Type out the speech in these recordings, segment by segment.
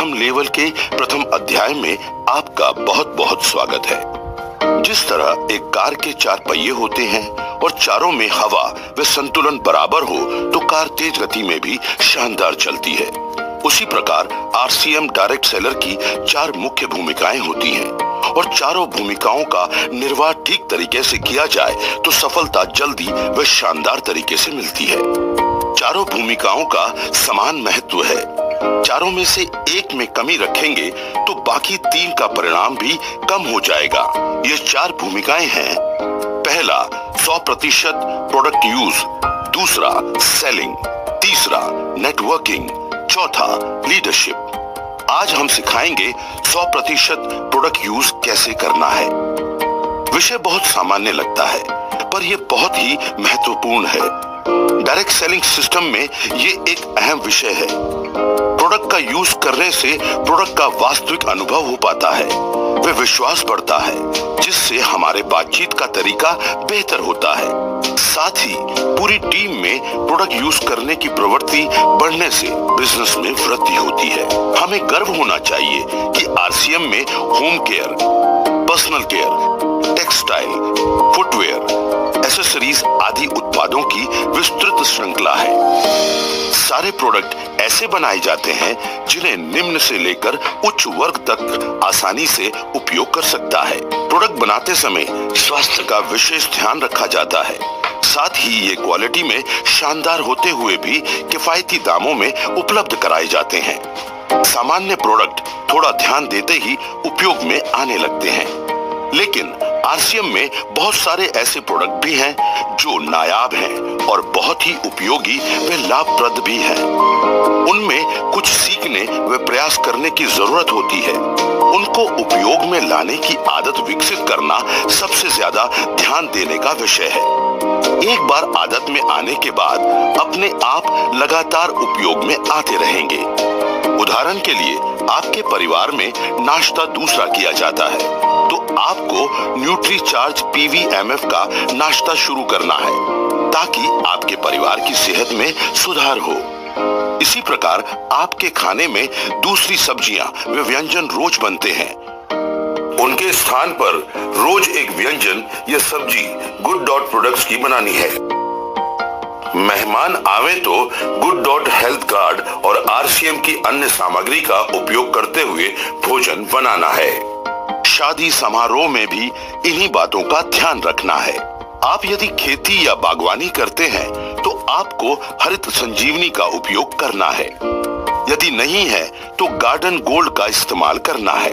प्रथम लेवल के प्रथम अध्याय में आपका बहुत बहुत स्वागत है। जिस तरह एक कार के 4 पहिए होते हैं और चारों में हवा व संतुलन बराबर हो तो कार तेज गति में भी शानदार चलती है, उसी प्रकार आरसीएम डायरेक्ट सेलर की 4 मुख्य भूमिकाएं होती हैं और चारों भूमिकाओं का निर्वाह ठीक तरीके से किया जाए तो सफलता जल्दी व शानदार तरीके से मिलती है। चारों भूमिकाओं का समान महत्व है। चारों में से एक में कमी रखेंगे तो बाकी 3 का परिणाम भी कम हो जाएगा। ये 4 भूमिकाएं हैं। पहला 100% प्रोडक्ट यूज, दूसरा सेलिंग, तीसरा नेटवर्किंग, चौथा लीडरशिप। आज हम सिखाएंगे 100% प्रोडक्ट यूज कैसे करना है। विषय बहुत सामान्य लगता है पर यह बहुत ही महत्वपूर्ण है। डायरेक्ट सेलिंग सिस्टम में ये एक अहम विषय है। प्रोडक्ट का यूज करने से प्रोडक्ट का वास्तविक अनुभव हो पाता है, वे विश्वास बढ़ता है जिससे हमारे बातचीत का तरीका बेहतर होता है। साथ ही पूरी टीम में प्रोडक्ट यूज करने की प्रवृत्ति बढ़ने से बिजनेस में वृद्धि होती है। हमें गर्व होना चाहिए कि आरसीएम में home care, personal care, textile, footwear, accessories आदि उत्पादों की विस्तृत श्रृंखला है। सारे प्रोडक्ट ऐसे बनाए जाते हैं जिन्हें निम्न से लेकर उच्च वर्ग तक आसानी से उपयोग कर सकता है। प्रोडक्ट बनाते समय स्वास्थ्य का विशेष ध्यान रखा जाता है। साथ ही ये क्वालिटी में शानदार होते हुए भी किफायती दामों में उपलब्ध कराए जाते हैं। सामान्य प्रोडक्ट थोड़ा ध्यान देते ही उपयोग में आने लगते हैं, लेकिन आरसीएम में बहुत सारे ऐसे प्रोडक्ट भी हैं जो नायाब हैं और बहुत ही उपयोगी व लाभप्रद भी हैं। उनमें कुछ सीखने व प्रयास करने की जरूरत होती है। उनको उपयोग में लाने की आदत विकसित करना सबसे ज्यादा ध्यान देने का विषय है। एक बार आदत में आने के बाद अपने आप लगातार उपयोग में आते रहेंगे। उदाहरण के लिए आपके परिवार में नाश्ता दूसरा किया जाता है तो आपको न्यूट्रीचार्ज पीवीएमएफ का नाश्ता शुरू करना है ताकि आपके परिवार की सेहत में सुधार हो। इसी प्रकार आपके खाने में दूसरी सब्जियां व व्यंजन रोज बनते हैं। उनके स्थान पर रोज एक व्यंजन या सब्जी गुड डॉट प्रोडक्ट्स की बनानी है। मेहमान आवे तो गुड डॉट हेल्थ कार्ड और आरसीएम की अन्य सामग्री का उपयोग करते हुए भोजन बनाना है। शादी समारोह में भी इन्हीं बातों का ध्यान रखना है। आप यदि खेती या बागवानी करते हैं तो आपको हरित संजीवनी का उपयोग करना है। यदि नहीं है तो गार्डन गोल्ड का इस्तेमाल करना है।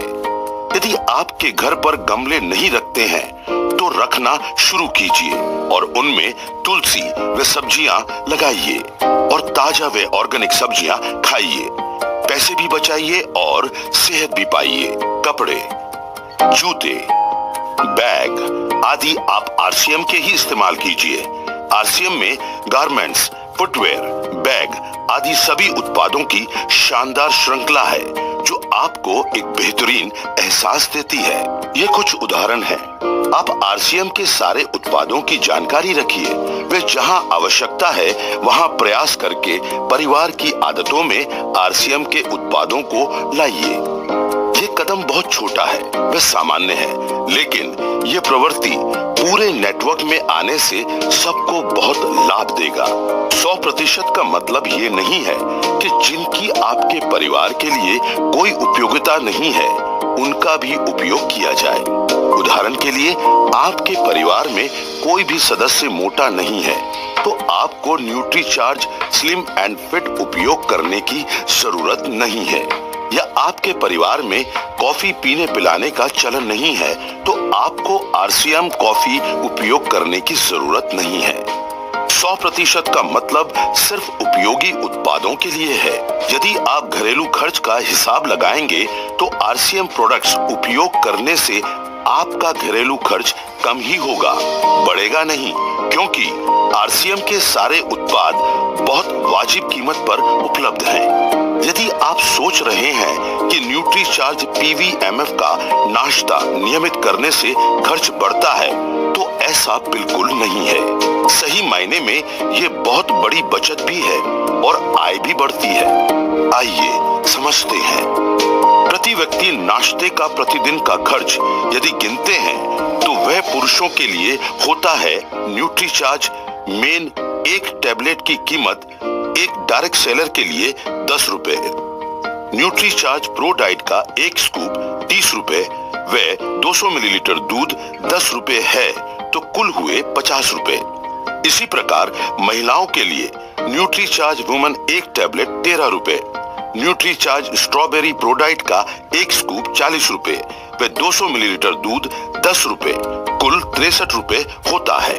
यदि आपके घर पर गमले नहीं रखते हैं तो रखना शुरू कीजिए और उनमें तुलसी व सब्जियां लगाइए और ताजा व ऑर्गेनिक सब्जियां खाइए। पैसे भी बचाइए और सेहत भी पाइए। कपड़े, जूते, बैग आदि आप आरसीएम के ही इस्तेमाल कीजिए। आरसीएम में गारमेंट्स, फुटवेयर, बैग आदि सभी उत्पादों की शानदार श्रृंखला है जो आपको एक बेहतरीन एहसास देती है। ये कुछ उदाहरण हैं। आप आरसीएम के सारे उत्पादों की जानकारी रखिए। वे जहां आवश्यकता है वहां प्रयास करके परिवार की आदतों में आरसीएम के उत्पादों को लाइए। ये कदम बहुत छोटा है, वह सामान्य है, लेकिन ये प्रवृत्ति पूरे नेटवर्क में आने से सबको बहुत लाभ देगा। 100% का मतलब ये नहीं है कि जिनकी आपके परिवार के लिए कोई उपयोगिता नहीं है उनका भी उपयोग किया जाए। उदाहरण के लिए आपके परिवार में कोई भी सदस्य मोटा नहीं है तो आपको न्यूट्रीचार्ज स्लिम एंड फिट उपयोग करने की जरूरत नहीं है। या आपके परिवार में कॉफी पीने पिलाने का चलन नहीं है तो आपको आरसीएम कॉफी उपयोग करने की जरूरत नहीं है। 100% का मतलब सिर्फ उपयोगी उत्पादों के लिए है। यदि आप घरेलू खर्च का हिसाब लगाएंगे तो आरसीएम प्रोडक्ट्स उपयोग करने से आपका घरेलू खर्च कम ही होगा, बढ़ेगा नहीं, क्योंकि आरसीएम के सारे उत्पाद बहुत वाजिब कीमत पर उपलब्ध हैं। यदि आप सोच रहे हैं कि न्यूट्रीचार्ज पीवीएमएफ का नाश्ता नियमित करने से खर्च बढ़ता है तो ऐसा बिल्कुल नहीं है। सही मायने में ये बहुत बड़ी बचत भी है और आय भी बढ़ती है। आइए समझते हैं। प्रति व्यक्ति नाश्ते का प्रतिदिन का खर्च यदि गिनते हैं तो वह पुरुषों के लिए होता है न्यूट्रीचार्ज मेन एक टैबलेट की कीमत एक डायरेक्ट सेलर के लिए 10 रुपए, न्यूट्रीचार्ज प्रो डाइट का एक स्कूप 30 रुपए व 200 मिलीलीटर दूध 10 रुपए है तो कुल हुए 50 रुपए। इसी प्रकार महिलाओं के लिए न्यूट्रीचार्ज वुमन एक टैबलेट 13 रुपए, न्यूट्रीचार्ज स्ट्रॉबेरी प्रोडाइट का एक स्कूप 40 रुपए व 200 मिलीलीटर दूध 10 रुपए, कुल 63 रुपए होता है।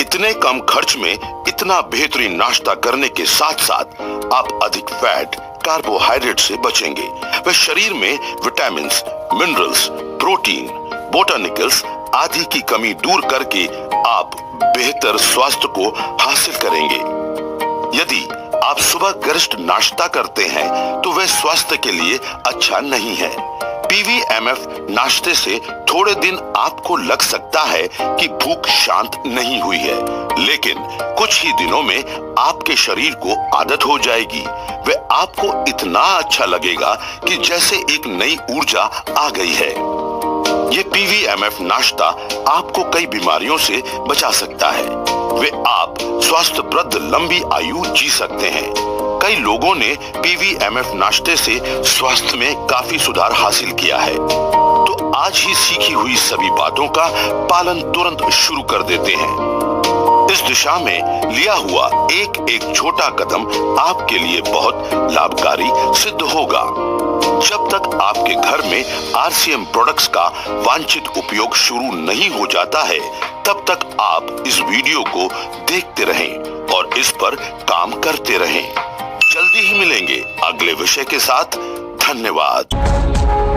इतने कम खर्च में इतना बेहतरीन नाश्ता करने के साथ साथ आप अधिक फैट कार्बोहाइड्रेट से बचेंगे व शरीर में विटामिन्स, मिनरल्स, प्रोटीन, बोटानिकल्स आदि की कमी दूर करके आप बेहतर स्वास्थ्य को हासिल करेंगे। यदि आप सुबह गरिष्ठ नाश्ता करते हैं तो वह स्वास्थ्य के लिए अच्छा नहीं है। पीवीएमएफ नाश्ते से थोड़े दिन आपको लग सकता है कि भूख शांत नहीं हुई है, लेकिन कुछ ही दिनों में आपके शरीर को आदत हो जाएगी व आपको इतना अच्छा लगेगा कि जैसे एक नई ऊर्जा आ गई है। ये पीवीएमएफ नाश्ता आपको कई बीमारियों से बचा सकता है वे आप स्वास्थ्यप्रद लंबी आयु जी सकते हैं। कई लोगों ने पीवीएमएफ नाश्ते से स्वास्थ्य में काफी सुधार हासिल किया है। तो आज ही सीखी हुई सभी बातों का पालन तुरंत शुरू कर देते हैं। इस दिशा में लिया हुआ एक एक छोटा कदम आपके लिए बहुत लाभकारी सिद्ध होगा। जब तक आपके घर में आरसीएम प्रोडक्ट्स का वांछित उपयोग शुरू नहीं हो जाता है, तब तक आप इस वीडियो को देखते रहें और इस पर काम करते रहें। जल्दी ही मिलेंगे अगले विषय के साथ। धन्यवाद।